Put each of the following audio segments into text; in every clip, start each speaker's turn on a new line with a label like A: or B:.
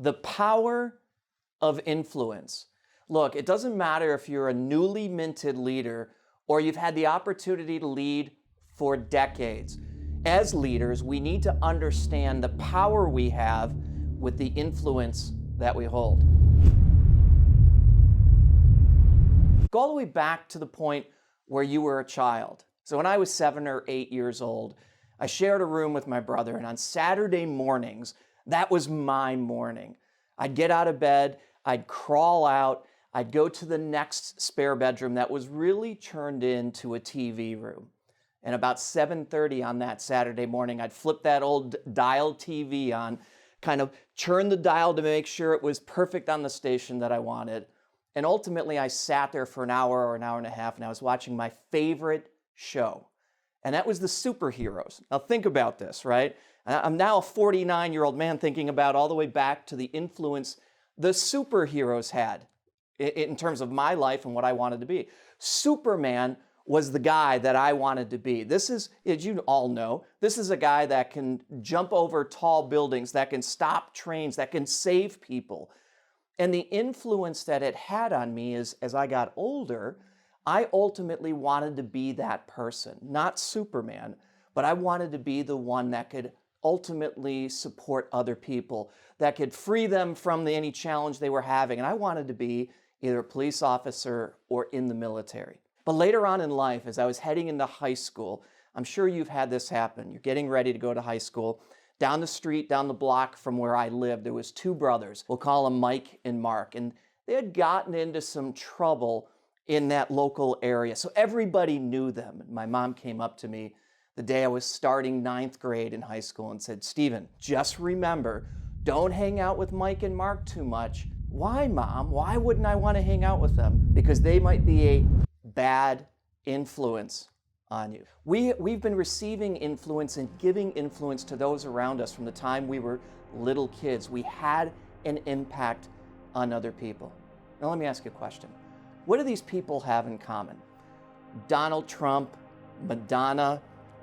A: The power of influence. Look, it doesn't matter if you're a newly minted leader or you've had the opportunity to lead for decades. As leaders, we need to understand the power we have with the influence that we hold. Go all the way back to the point where you were a child. So when I was 7 or 8 years old, I shared a room with my brother, and on Saturday mornings, that was my morning. I'd get out of bed, I'd crawl out, I'd go to the next spare bedroom that was really turned into a TV room. And about 7:30 on that Saturday morning, I'd flip that old dial TV on, kind of turn the dial to make sure it was perfect on the station that I wanted. And ultimately, I sat there for an hour or an hour and a half, and I was watching my favorite show. And that was the superheroes. Now think about this, right? I'm now a 49-year-old man thinking about all the way back to the influence the superheroes had in terms of my life and what I wanted to be. Superman was the guy that I wanted to be. This is, as you all know, this is a guy that can jump over tall buildings, that can stop trains, that can save people. And the influence that it had on me is, as I got older, I ultimately wanted to be that person. Not Superman, but I wanted to be the one that could ultimately support other people, that could free them from any challenge they were having. And I wanted to be either a police officer or in the military. But later on in life, as I was heading into high school, I'm sure you've had this happen. You're getting ready to go to high school. Down the street, down the block from where I lived, there was two brothers. We'll call them Mike and Mark. And they had gotten into some trouble in that local area. So everybody knew them. My mom came up to me the day I was starting 9th grade in high school and said, "Stephen, just remember, don't hang out with Mike and Mark too much." "Why, Mom? Why wouldn't I want to hang out with them?" "Because they might be a bad influence on you." We've been receiving influence and giving influence to those around us from the time we were little kids. We had an impact on other people. Now let me ask you a question. What do these people have in common? Donald Trump, Madonna,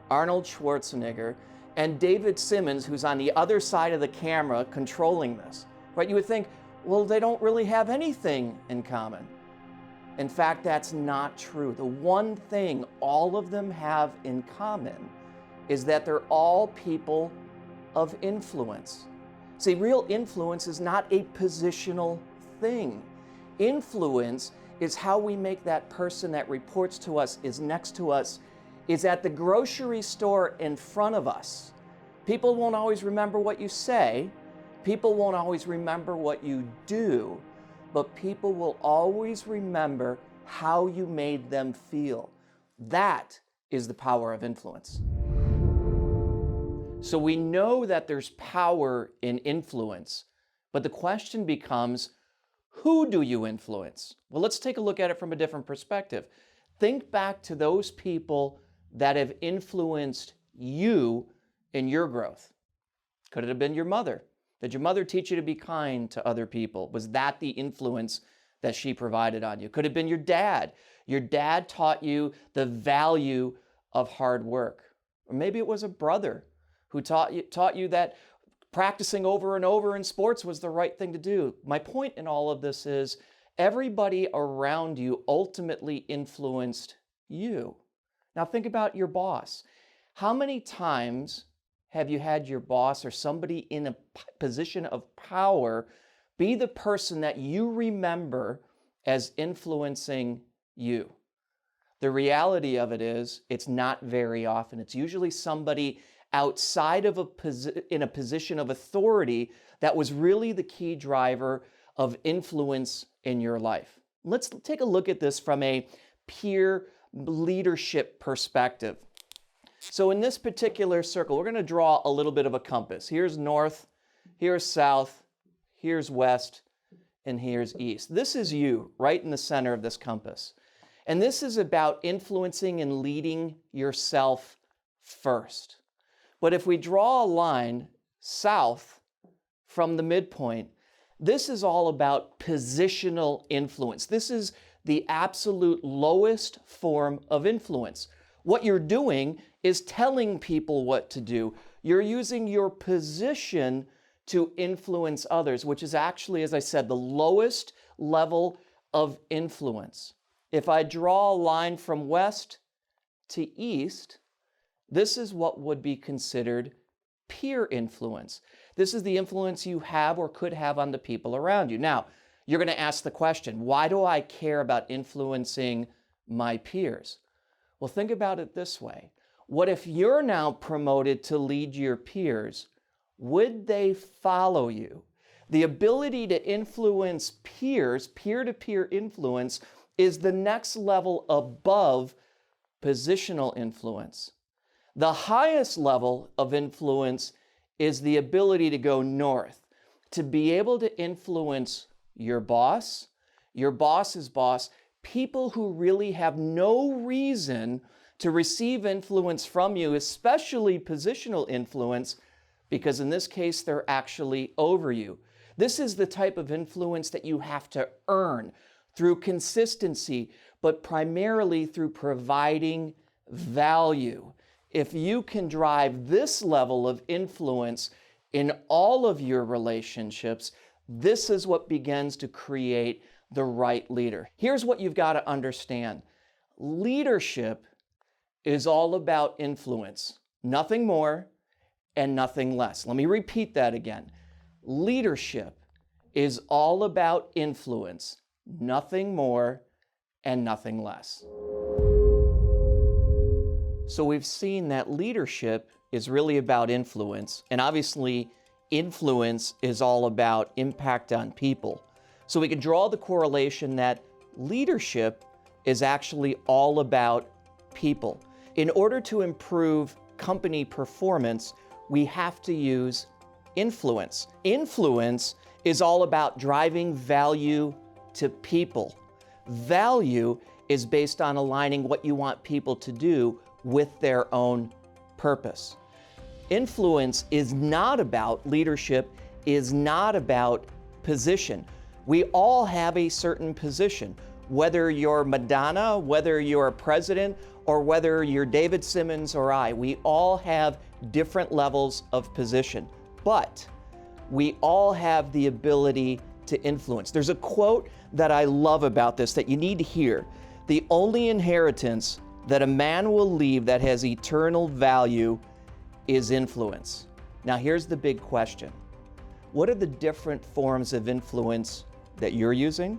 A: Arnold Schwarzenegger, and David Simmons, who's on the other side of the camera controlling this. Right? You would think, well, they don't really have anything in common. In fact, that's not true. The one thing all of them have in common is that they're all people of influence. See, real influence is not a positional thing. Influence is how we make that person that reports to us, is next to us, is at the grocery store in front of us. People won't always remember what you say. People won't always remember what you do. But people will always remember how you made them feel. That is the power of influence. So we know that there's power in influence, but the question becomes, who do you influence? Well, let's take a look at it from a different perspective. Think back to those people that have influenced you in your growth. Could it have been your mother? Did your mother teach you to be kind to other people? Was that the influence that she provided on you? Could it have been your dad? Your dad taught you the value of hard work. Or maybe it was a brother who taught you that practicing over and over in sports was the right thing to do. My point in all of this is everybody around you ultimately influenced you. Now think about your boss. How many times have you had your boss or somebody in a position of power be the person that you remember as influencing you? The reality of it is, it's not very often. It's usually somebody outside of in a position of authority that was really the key driver of influence in your life. Let's take a look at this from a peer leadership perspective. So in this particular circle, we're going to draw a little bit of a compass. Here's north, here's south, here's west, and here's east. This is you, right in the center of this compass. And this is about influencing and leading yourself first. But if we draw a line south from the midpoint, this is all about positional influence. This is the absolute lowest form of influence. What you're doing is telling people what to do. You're using your position to influence others, which is actually, as I said, the lowest level of influence. If I draw a line from west to east, this is what would be considered peer influence. This is the influence you have or could have on the people around you. Now, you're going to ask the question, why do I care about influencing my peers? Well, think about it this way. What if you're now promoted to lead your peers? Would they follow you? The ability to influence peers, peer-to-peer influence, is the next level above positional influence. The highest level of influence is the ability to go north, to be able to influence your boss, your boss's boss, people who really have no reason to receive influence from you, especially positional influence, because in this case, they're actually over you. This is the type of influence that you have to earn through consistency, but primarily through providing value. If you can drive this level of influence in all of your relationships, this is what begins to create the right leader. Here's what you've got to understand. Leadership is all about influence, nothing more and nothing less. Let me repeat that again. Leadership is all about influence, nothing more and nothing less. So we've seen that leadership is really about influence, and obviously influence is all about impact on people. So we can draw the correlation that leadership is actually all about people. In order to improve company performance, we have to use influence. Influence is all about driving value to people. Value is based on aligning what you want people to do with their own purpose. Influence is not about leadership, is not about position. We all have a certain position, whether you're Madonna, whether you're a president, or whether you're David Simmons or I. We all have different levels of position, but we all have the ability to influence. There's a quote that I love about this that you need to hear. The only inheritance that a man will leave that has eternal value is influence. Now here's the big question. What are the different forms of influence that you're using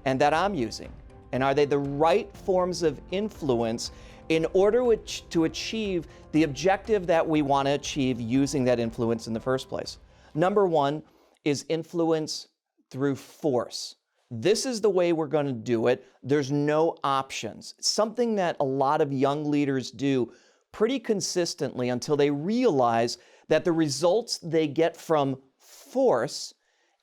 A: and that I'm using? And are they the right forms of influence in order to achieve the objective that we want to achieve using that influence in the first place? Number one is influence through force. This is the way we're going to do it. There's no options. It's something that a lot of young leaders do pretty consistently until they realize that the results they get from force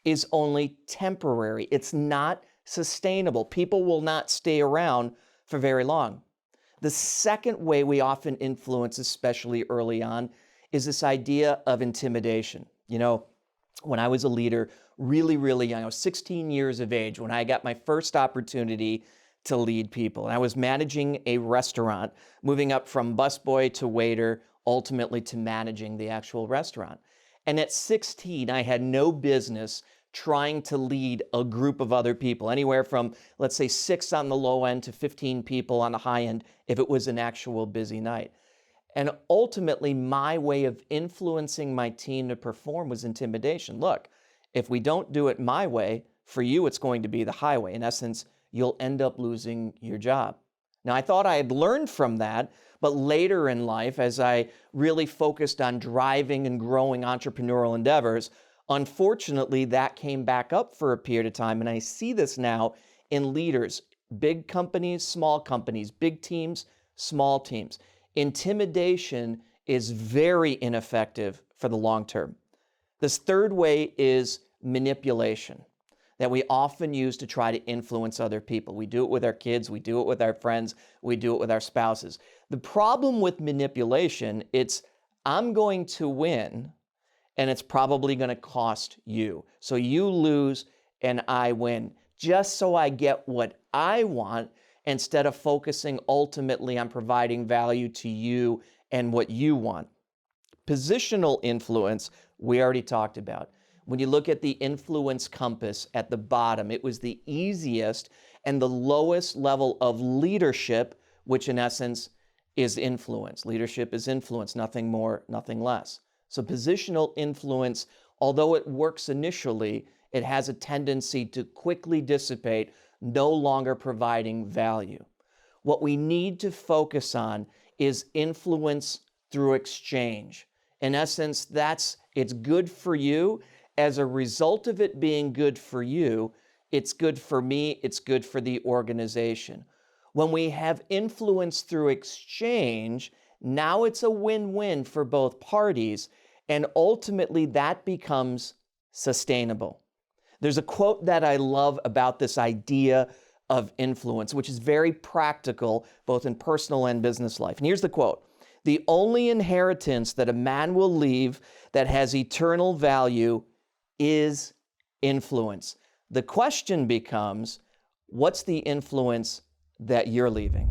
A: is only temporary. It's not sustainable. People will not stay around for very long. The second way we often influence, especially early on, is this idea of intimidation. You know, when I was a leader, really young, I was 16 years of age when I got my first opportunity to lead people. And I was managing a restaurant, moving up from busboy to waiter, ultimately to managing the actual restaurant. And at 16, I had no business trying to lead a group of other people, anywhere from, let's say, 6 on the low end to 15 people on the high end, if it was an actual busy night. And ultimately, my way of influencing my team to perform was intimidation. Look, if we don't do it my way, for you, it's going to be the highway. In essence, you'll end up losing your job. Now, I thought I had learned from that, but later in life, as I really focused on driving and growing entrepreneurial endeavors, unfortunately, that came back up for a period of time, and I see this now in leaders, big companies, big teams, small teams. Intimidation is very ineffective for the long term. This third way is manipulation that we often use to try to influence other people. We do it with our kids, we do it with our friends, we do it with our spouses. The problem with manipulation, it's I'm going to win, and it's probably going to cost you. So you lose and I win, just so I get what I want instead of focusing ultimately on providing value to you and what you want. Positional influence, we already talked about. When you look at the influence compass at the bottom, it was the easiest and the lowest level of leadership, which in essence is influence. Leadership is influence, nothing more, nothing less. So positional influence, although it works initially, it has a tendency to quickly dissipate, no longer providing value. What we need to focus on is influence through exchange. In essence, it's good for you. As a result of it being good for you, it's good for me, it's good for the organization. When we have influence through exchange, now it's a win-win for both parties, and ultimately that becomes sustainable. There's a quote that I love about this idea of influence, which is very practical, both in personal and business life. And here's the quote: "The only inheritance that a man will leave that has eternal value is influence." The question becomes, what's the influence that you're leaving?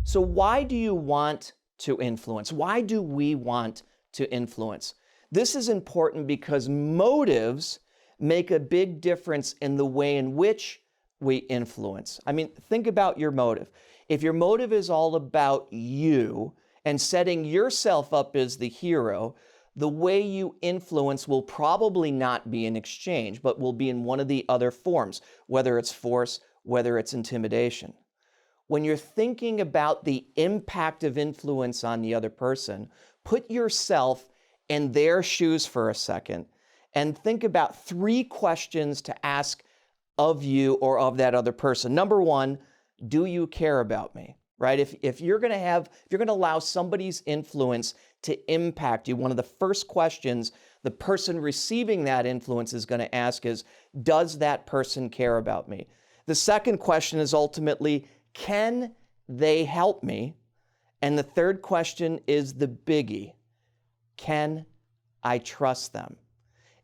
A: So why do you want to influence? Why do we want to influence? This is important because motives make a big difference in the way in which we influence. I mean, think about your motive. If your motive is all about you and setting yourself up as the hero, the way you influence will probably not be in exchange, but will be in one of the other forms, whether it's force, whether it's intimidation. When you're thinking about the impact of influence on the other person, put yourself in their shoes for a second and think about 3 questions to ask of you or of that other person. Number 1, do you care about me? Right? If you're going to allow somebody's influence to impact you, one of the first questions the person receiving that influence is going to ask is, does that person care about me? The second question is ultimately, can they help me? And the third question is the biggie: can I trust them?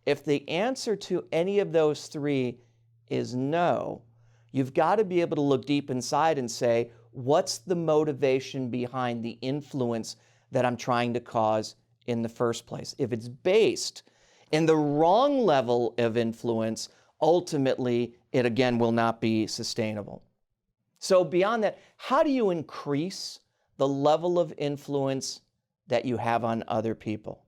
A: If the answer to any of those 3 is no, you've got to be able to look deep inside and say, what's the motivation behind the influence that I'm trying to cause in the first place? If it's based in the wrong level of influence, ultimately, it again will not be sustainable. So beyond that, how do you increase the level of influence that you have on other people?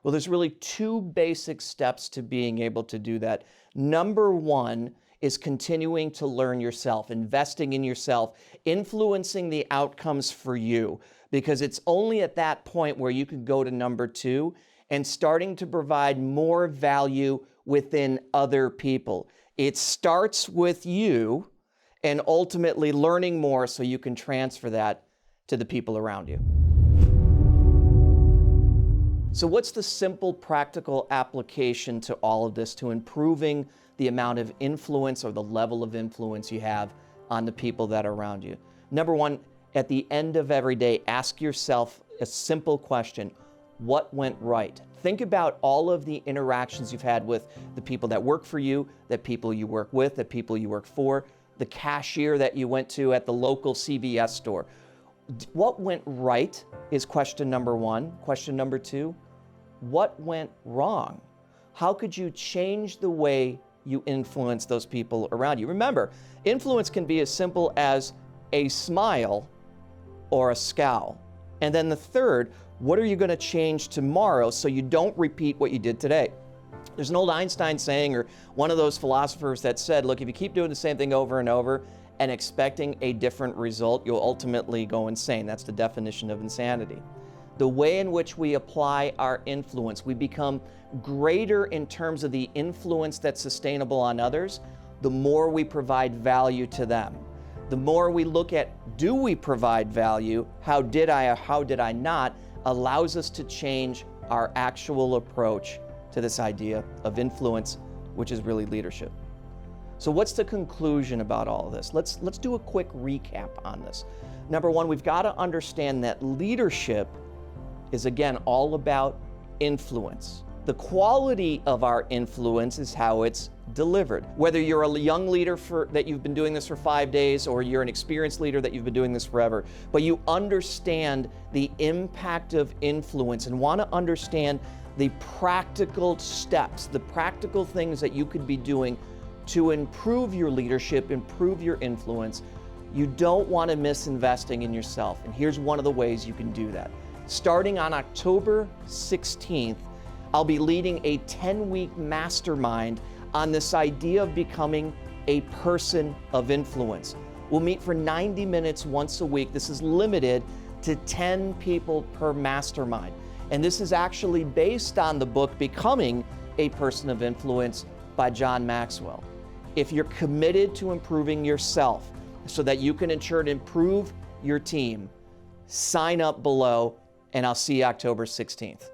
A: Well, there's really 2 basic steps to being able to do that. Number 1 is continuing to learn yourself, investing in yourself, influencing the outcomes for you, because it's only at that point where you can go to number 2 and starting to provide more value within other people. It starts with you and ultimately learning more so you can transfer that to the people around you. So what's the simple, practical application to all of this, to improving the amount of influence or the level of influence you have on the people that are around you? Number 1, at the end of every day, ask yourself a simple question: what went right? Think about all of the interactions you've had with the people that work for you, the people you work with, the people you work for, the cashier that you went to at the local CVS store. What went right is question number 1. Question number 2, what went wrong? How could you change the way you influence those people around you? Remember, influence can be as simple as a smile or a scowl. And then the third, what are you going to change tomorrow so you don't repeat what you did today? There's an old Einstein saying, or one of those philosophers that said, look, if you keep doing the same thing over and over and expecting a different result, you'll ultimately go insane. That's the definition of insanity. The way in which we apply our influence, we become greater in terms of the influence that's sustainable on others, the more we provide value to them. The more we look at, do we provide value? How did I or how did I not? Allows us to change our actual approach to this idea of influence, which is really leadership. So what's the conclusion about all of this? Let's do a quick recap on this. Number 1, we've got to understand that leadership is, again, all about influence. The quality of our influence is how it's delivered. Whether you're a young leader that you've been doing this for 5 days, or you're an experienced leader that you've been doing this forever, but you understand the impact of influence and want to understand the practical steps, the practical things that you could be doing to improve your leadership, improve your influence, you don't want to miss investing in yourself. And here's one of the ways you can do that. Starting on October 16th, I'll be leading a 10-week mastermind on this idea of becoming a person of influence. We'll meet for 90 minutes once a week. This is limited to 10 people per mastermind. And this is actually based on the book Becoming a Person of Influence by John Maxwell. If you're committed to improving yourself so that you can ensure to improve your team, sign up below, and I'll see you October 16th.